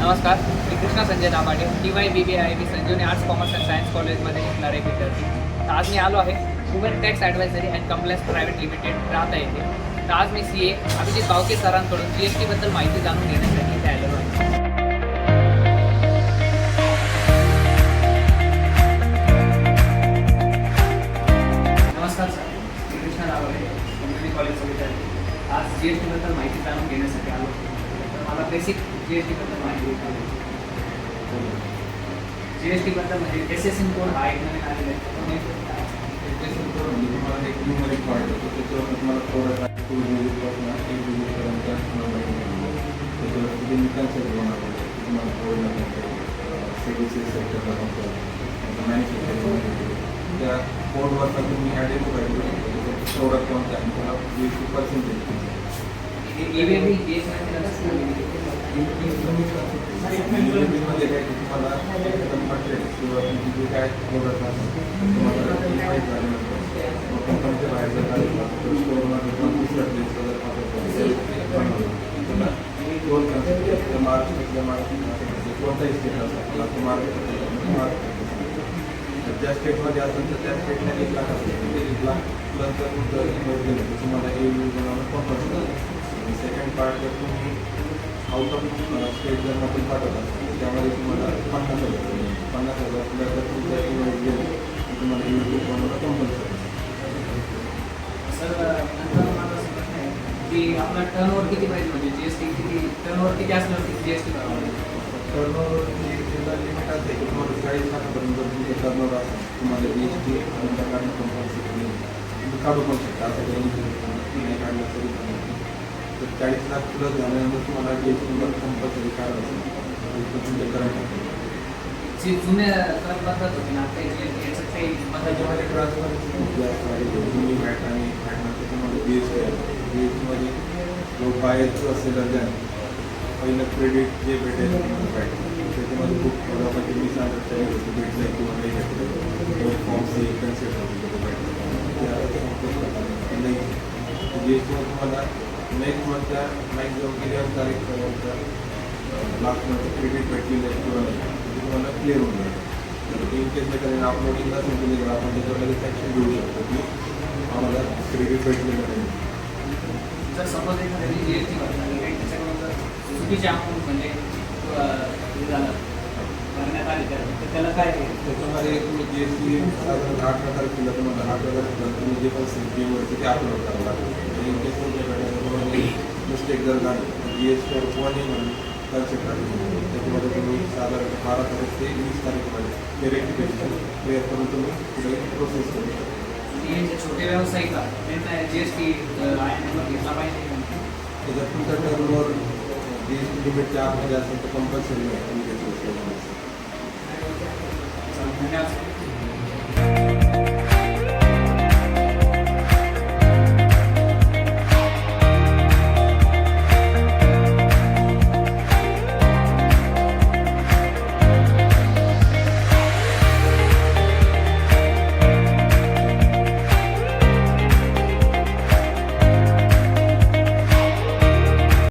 नमस्कार, मी Krishna Sanjay Dabhade, TY BBIB Sanjivani arts commerce and science कॉलेजमध्ये शिकणारे एक विद्यार्थी. तर आज मी आलो आहे human tax advisory and compliance private limited Rahata येथे. तर आज मी CA अभिजित बावके सरांकडून GST बद्दल माहिती जाणून घेण्यासाठी इथे आलेलो आहे. नमस्कार सर, मी कृष्णा दाभाडे, कम्युनिटी कॉलेजचा विद्यार्थी. आज GST बद्दल माहिती जाणून घेण्यासाठी आलो. तर मला बेसिक GST बद्दल माहिती द्यावी. GST बद्दल म्हणजे SSN कोड हा एक नवीन आलेला आहे. SSN कोड म्हणजे तुम्हाला एक न्यूमरिक पार्ट होतो, त्याच्यावर तुम्हाला प्रोडक्ट आहे टू डिजिटपासून 1 डिजिटपर्यंत त्याच्यावर तुम्ही कन्सेप्ट बनवलं तुम्हाला कोड सर्व्हिसेस सेक्टरला मॅन्युफॅक्चरिंग त्या कोडवर तुम्ही आयडेंटिफाय करू शकतो प्रोडक्ट कोणता आहे त्याला %% मध्ये काय तुम्हाला मटेरियल किंवा तुमची जे काय प्रोडक्ट असेल तुम्हाला माहीत झाल्यानंतर मग कंपनीच्या बाहेर जर काढला तर स्टोअरमध्ये पण दुसऱ्या प्लेसला तुला दोन कन्सेप्ट महाराष्ट्रातल्या मार्केट कोणताही स्टेट असेल तो मार्केट ज्या स्टेटमध्ये असेल तर त्या स्टेटला 1 लाख असेल ते 1 लाख प्लस जर तुमचं इन्व्हेस्ट केलं तर तुम्हाला बनवणं कंपल्सरी. सेकंड पार्ट जर तुम्ही आउट ऑफ स्टेट जर मधून पाठवत असाल त्यामध्ये तुम्हाला 50,000 प्लस जर तुमचं इन्व्हेस्ट केलं तर तुम्हाला यूट्यूब बनवणं कंपल्सरी. सर नंतर मला असं प्रश्न आहे की आपला टर्नओव्हर किती पाहिजे, म्हणजे GST टर्नओव्हर किती असल्यावर GST करावं लागेल? टर्नओव्हरची त्याला लिमिट असते की तुम्हाला 40 लाखापर्यंत जर तुमचं टर्नओव्हर असेल तुम्हाला GST काढणं कंपल्सरी. तुम्ही काढू पण शकता असं काही नाही काढलं तरी तर 40 लाख प्लस झाल्यानंतर तुम्हाला GST कंपल्सरी काढायचं तुमच्या करंट जे जुन्या कर पद्धत होती ना आता याचं काही त्याच्यामध्ये ट्रान्सफरन्सी खूप जास्त आहे. तुम्ही मॅट आणि मॅटनंतर तुम्हाला GSTमध्ये जो बाहेरचं सेलर जे आहे पहिलं क्रेडिट जे भेटेल त्याच्यामध्ये खूप प्रमाणात मिसअंडरस्टँडिंग होती भेटलं किंवा नाही भेटलं फॉर्मचे कन्सेप्ट होते GSTमध्ये तुम्हाला नेक्स्ट मंथच्या मॅक्झिमम किती तारीखपर्यंत लास्ट मंथ क्रेडिट भेटलेलं आहे किंवा नाही ते तुम्हाला क्लिअर होऊन जातं. तर इन केस काही अपलोडिंग नसेल केली तर आपण त्याच्यावर लगेच ॲक्शन घेऊ शकतो की आम्हाला क्रेडिट भेटलेलं नाही. जर सपोज एखाद्याने GST भरला आणि काही त्याच्याकडून जर चुकीचे अमाऊंट म्हणजे झालं भरण्यात आले तर त्याला काय त्याच्यामध्ये तुम्ही GST साधारण 18 तारखेला तुम्हाला 8 तारखेला तुम्ही जे पण पेवरती ते अपलोड करावं लागेल. इन केस तुमच्याकडे मिस्टेक जर झाली GSTवर कोणी म्हणून कन्सेप्ट आहे त्याच्यामध्ये तुम्ही साधारण 12 तारीख ते 20 तारखेमध्ये ते रेक्टिफिकेशन क्लिअर करून तुम्ही पुढे प्रोसेस करू शकता. जे छोटे व्यावसायिक त्यांना GST घेतला पाहिजे. जर तुमचा टर्नओव्हर GST लिमिटच्या आतमध्ये असेल तर कंपल्सरी नाही तुम्ही धन्यवाद.